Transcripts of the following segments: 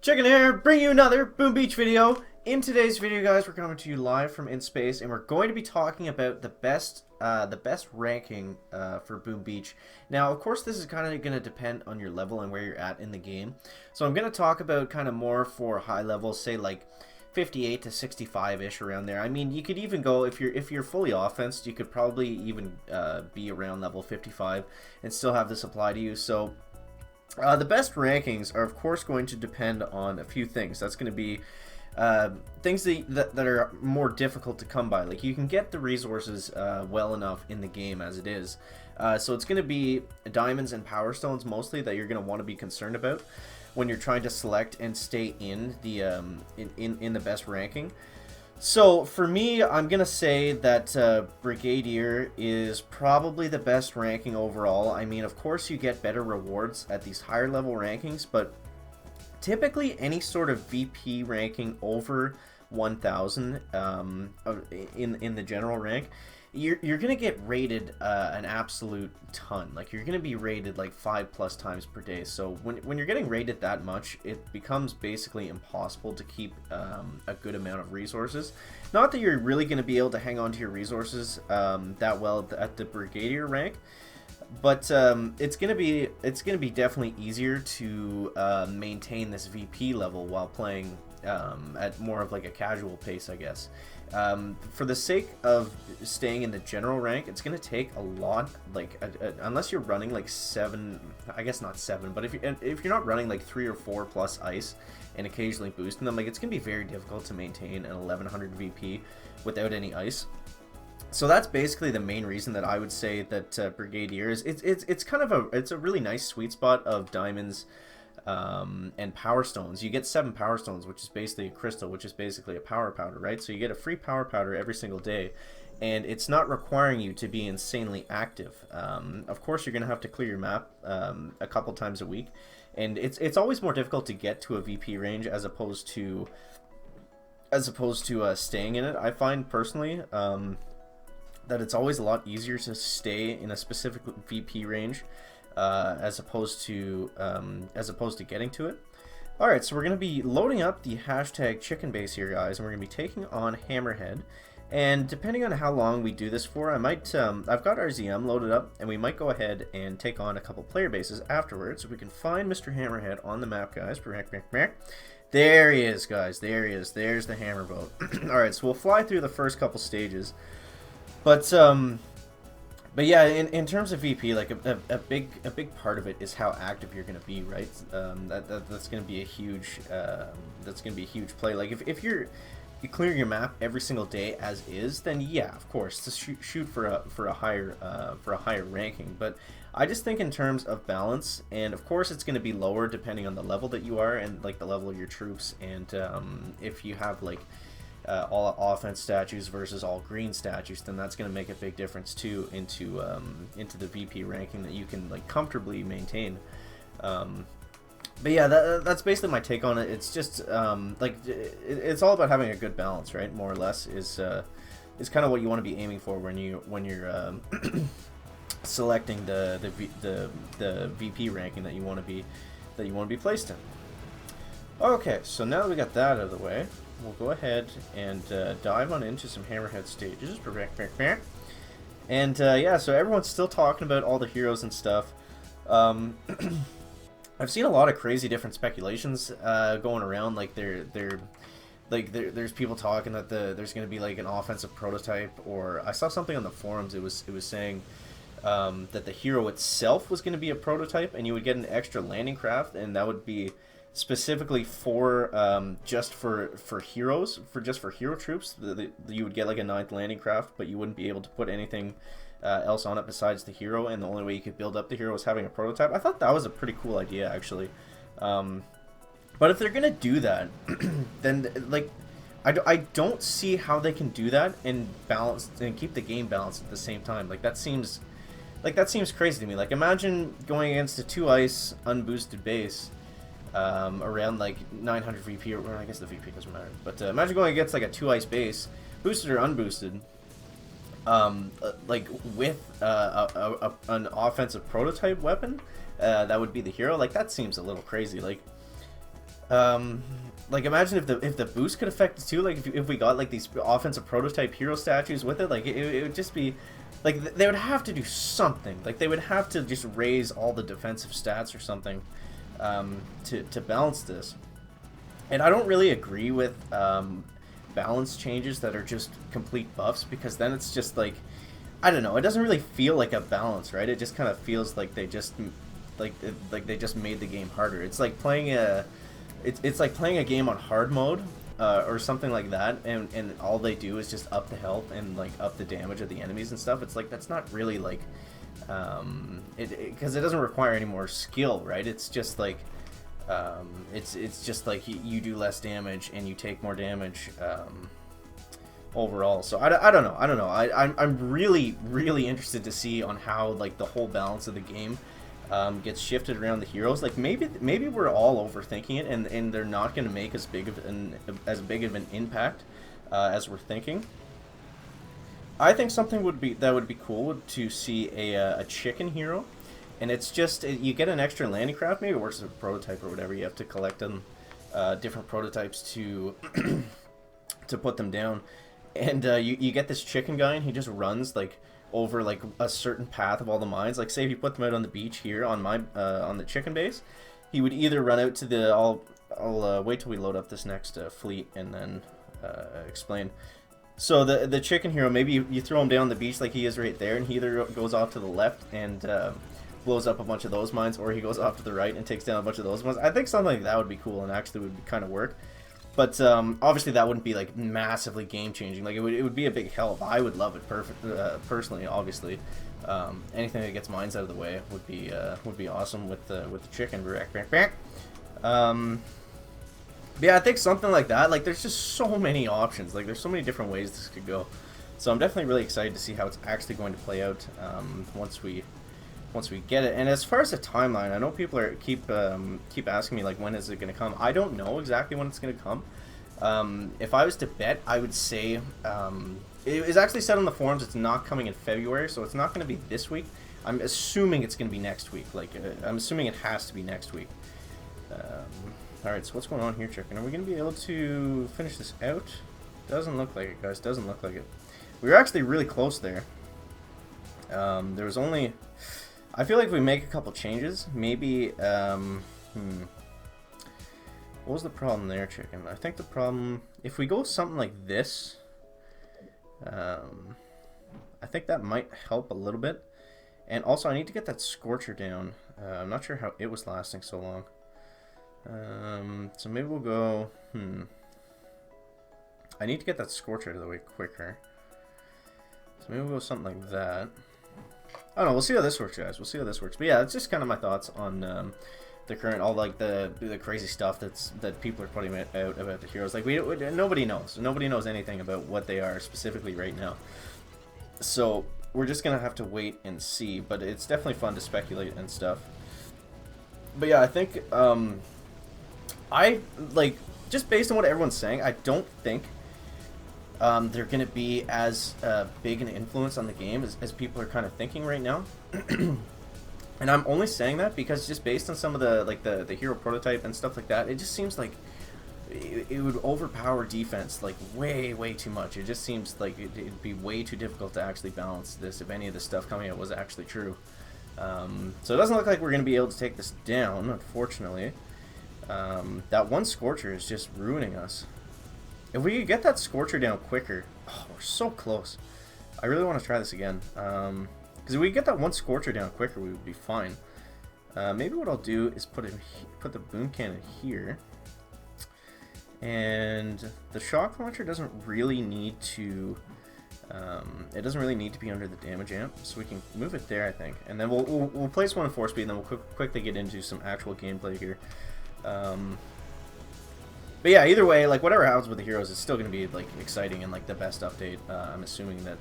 Chicken here, bring you another Boom Beach video. In today's video, guys, we're coming to you live from in space, and we're going to be talking about the best ranking for Boom Beach. Now, of course, this is kind of going to depend on your level and where you're at in the game. So I'm going to talk about kind of more for high levels, say like 58 to 65-ish around there. I mean, you could even go if you're fully offensed, you could probably even be around level 55 and still have this apply to you. So the best rankings are, of course, going to depend on a few things. That's going to be things that are more difficult to come by. Like, you can get the resources well enough in the game as it is. So it's going to be diamonds and power stones mostly that you're going to want to be concerned about when you're trying to select and stay in the in the best ranking. So for me, I'm gonna say that Brigadier is probably the best ranking overall. I mean, of course, you get better rewards at these higher level rankings, but typically any sort of VP ranking over 1000 in the general rank, you're gonna get rated an absolute ton. Like, you're gonna be rated like 5+ times per day. So when you're getting rated that much, it becomes basically impossible to keep a good amount of resources. Not that you're really gonna be able to hang on to your resources that well at the Brigadier rank, but it's gonna be definitely easier to maintain this VP level while playing at more of like a casual pace, I guess. For the sake of staying in the general rank, it's going to take a lot, like, unless you're running like 7, I guess not 7, but if you're not running like 3 or 4 plus ice and occasionally boosting them, like, it's going to be very difficult to maintain an 1100 VP without any ice. So that's basically the main reason that I would say that Brigadier is, it's kind of it's a really nice sweet spot of diamonds and power stones. You get 7 power stones, which is basically a crystal, which is basically a power powder, right? So you get a free power powder every single day, and it's not requiring you to be insanely active. Of course, you're gonna have to clear your map a couple times a week, and it's always more difficult to get to a VP range as opposed to staying in it. I find personally that it's always a lot easier to stay in a specific VP range as opposed to getting to it. Alright, so we're going to be loading up the hashtag chicken base here, guys, and we're going to be taking on Hammerhead. And depending on how long we do this for, I might, I've got our ZM loaded up, and we might go ahead and take on a couple player bases afterwards. If we can find Mr. Hammerhead on the map, guys. There he is, guys. There he is. There's the hammer boat. Alright, so we'll fly through the first couple stages. But yeah, in terms of VP, like a big part of it is how active you're going to be, right? That's going to be a huge play. Like, if you clear your map every single day as is, then yeah, of course, to shoot for a higher ranking. But I just think in terms of balance, and of course it's going to be lower depending on the level that you are and like the level of your troops, and if you have like all offense statues versus all green statues, then that's going to make a big difference too into the VP ranking that you can like comfortably maintain. But yeah, that's basically my take on it. It's just like it's all about having a good balance, right? More or less is kind of what you want to be aiming for when you're selecting the VP ranking that you want to be placed in. Okay, so now that we got that out of the way, we'll go ahead and dive on into some Hammerhead stages. And yeah, so everyone's still talking about all the heroes and stuff. I've seen a lot of crazy different speculations going around. Like there's people talking that there's going to be like an offensive prototype, or I saw something on the forums. It was saying that the hero itself was going to be a prototype, and you would get an extra landing craft, and that would be specifically for just for heroes, for hero troops. You would get like a 9th landing craft, but you wouldn't be able to put anything else on it besides the hero, and the only way you could build up the hero was having a prototype. I thought that was a pretty cool idea, actually. But if they're gonna do that, then like I don't see how they can do that and balance and keep the game balanced at the same time. Like, that seems crazy to me. Like, imagine going against a 2 ice unboosted base around like 900 VP, or I guess the VP doesn't matter, but imagine going against like a 2 ice base, boosted or unboosted, like with an offensive prototype weapon that would be the hero. Like, that seems a little crazy. Like, Um, like imagine if the boost could affect it too. Like if we got like these offensive prototype hero statues with it, like it would just be like they would have to do something. Like they would have to just raise all the defensive stats or something to balance this. And I don't really agree with balance changes that are just complete buffs, because then it's just like, I don't know, it doesn't really feel like a balance, right? It just kind of feels like they just like they just made the game harder. It's like playing it's like playing a game on hard mode or something like that, and all they do is just up the health and like up the damage of the enemies and stuff. It's like that's not really like because it doesn't require any more skill, right? It's just like it's just like you do less damage and you take more damage overall. So I don't know. I'm really interested to see on how like the whole balance of the game gets shifted around the heroes. Like maybe we're all overthinking it, and they're not going to make as big of an impact as we're thinking. I think something would be cool to see a chicken hero, and it's just you get an extra landing craft. Maybe it works as a prototype or whatever. You have to collect them, different prototypes to to put them down, and you get this chicken guy, and he just runs like over like a certain path of all the mines. Like say if you put them out on the beach here on my on the chicken base, he would either run out to the I'll wait till we load up this next fleet and then explain. So the chicken hero, maybe you throw him down the beach like he is right there, and he either goes off to the left and blows up a bunch of those mines, or he goes off to the right and takes down a bunch of those mines. I think something like that would be cool and actually would kind of work. But obviously that wouldn't be like massively game changing. Like it would be a big help. I would love it personally. Obviously, anything that gets mines out of the way would be awesome with the chicken. But yeah, I think something like that. Like there's just so many options. Like there's so many different ways this could go. So I'm definitely really excited to see how it's actually going to play out once we get it. And as far as the timeline, I know people keep asking me like when is it going to come. I don't know exactly when it's going to come. If I was to bet, I would say it is actually said on the forums it's not coming in February, so it's not going to be this week. I'm assuming it's going to be next week. Like I'm assuming it has to be next week. Alright, so what's going on here, chicken? Are we going to be able to finish this out? Doesn't look like it, guys. Doesn't look like it. We were actually really close there. There was only... I feel like if we make a couple changes, maybe... What was the problem there, chicken? I think the problem... If we go something like this... I think that might help a little bit. And also, I need to get that Scorcher down. I'm not sure how it was lasting so long. So maybe we'll go, I need to get that Scorcher out of the way quicker. So maybe we'll go something like that. I don't know, we'll see how this works, guys. We'll see how this works. But yeah, it's just kind of my thoughts on the current, all like the crazy stuff that people are putting out about the heroes. Like nobody knows. Nobody knows anything about what they are specifically right now. So we're just gonna have to wait and see. But it's definitely fun to speculate and stuff. But yeah, I think I like, just based on what everyone's saying, I don't think they're going to be as big an influence on the game as people are kind of thinking right now. And I'm only saying that because just based on some of the hero prototype and stuff like that, it just seems like it would overpower defense like way too much. It just seems like it'd be way too difficult to actually balance this if any of the stuff coming out was actually true. So it doesn't look like we're going to be able to take this down, unfortunately. That one Scorcher is just ruining us. If we could get that Scorcher down quicker... Oh, we're so close. I really want to try this again. Because if we get that one Scorcher down quicker, we would be fine. Maybe what I'll do is put the boom cannon here. And the shock launcher doesn't really need to... it doesn't really need to be under the damage amp, so we can move it there, I think. And then we'll place one in 4 speed, and then we'll quickly get into some actual gameplay here. But yeah, either way, like whatever happens with the heroes, it's still going to be like exciting and like the best update. I'm assuming that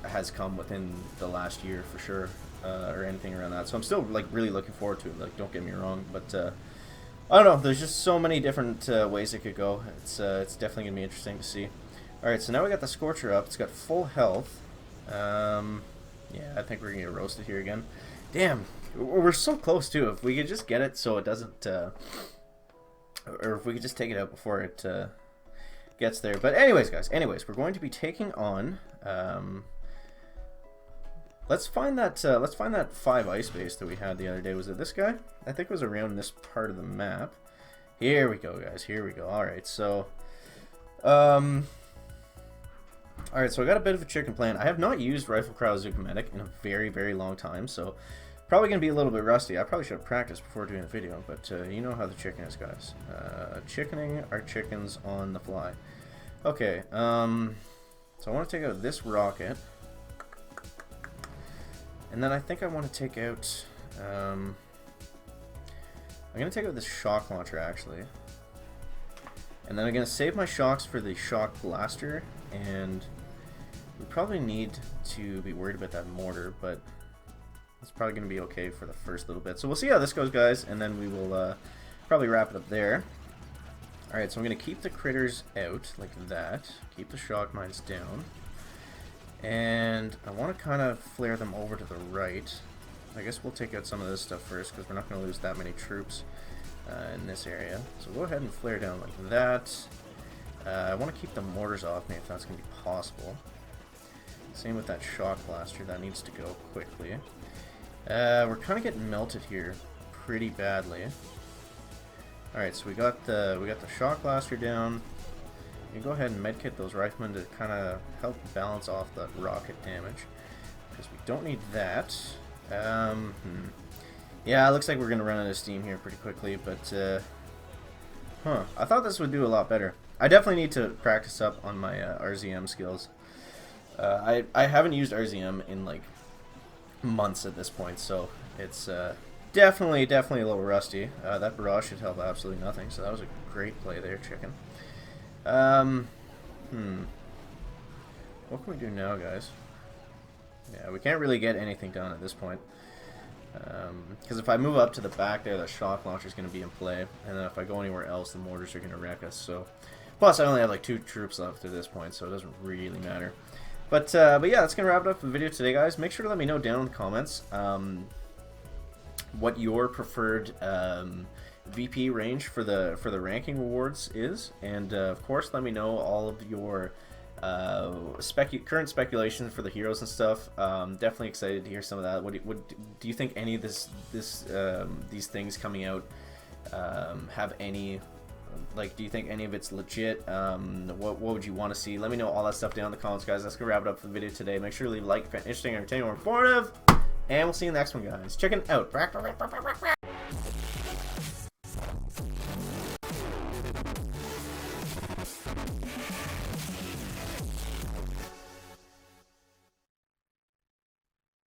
has come within the last year for sure, or anything around that. So I'm still like really looking forward to it. Like, don't get me wrong, but I don't know. There's just so many different ways it could go. It's definitely gonna be interesting to see. All right, so now we got the Scorcher up. It's got full health. Yeah, I think we're gonna get roasted here again. Damn, we're so close too. If we could just get it so it doesn't or if we could just take it out before it gets there. But anyways, guys, we're going to be taking on. Let's find that 5 ice base that we had the other day. Was it this guy? I think it was around this part of the map. Here we go, guys. Here we go. All right, so. Alright, so I got a bit of a chicken plan. I have not used Rifle Cryo Medic in a very, very long time, so probably going to be a little bit rusty. I probably should have practiced before doing the video, but you know how the chicken is, guys. Chickening our chickens on the fly. Okay, so I want to take out this rocket. And then I think I want to take out... I'm going to take out this shock launcher, actually. And then I'm going to save my shocks for the shock blaster, and we probably need to be worried about that mortar, but it's probably going to be okay for the first little bit. So we'll see how this goes, guys, and then we will probably wrap it up there. Alright, so I'm going to keep the critters out like that, keep the shock mines down, and I want to kind of flare them over to the right. I guess we'll take out some of this stuff first, because we're not going to lose that many troops in this area. So go ahead and flare down like that. I want to keep the mortars off me if that's going to be possible. Same with that shock blaster, that needs to go quickly. We're kind of getting melted here pretty badly. Alright, so we got the shock blaster down. You can go ahead and medkit those riflemen to kind of help balance off the rocket damage, because we don't need that. Yeah, it looks like we're going to run out of steam here pretty quickly, but I thought this would do a lot better. I definitely need to practice up on my RZM skills. I haven't used RZM in like months at this point, so it's definitely a little rusty. That barrage should help absolutely nothing, so that was a great play there, chicken. What can we do now, guys? Yeah, we can't really get anything done at this point. Because if I move up to the back there, the shock launcher is going to be in play, and then if I go anywhere else, the mortars are going to wreck us. So, plus I only have like 2 troops left at this point, so it doesn't really matter. But yeah, that's going to wrap it up for the video today, guys. Make sure to let me know down in the comments what your preferred VP range for the ranking rewards is, and of course, let me know all of your current speculation for the heroes and stuff. Definitely excited to hear some of that. What do you think any of these things coming out have any, like, do you think any of it's legit? What would you want to see? Let me know all that stuff down in the comments, guys. That's gonna wrap it up for the video today. Make sure to leave a like if it's interesting, entertaining, or informative, and we'll see you in the next one, guys. Chicken out.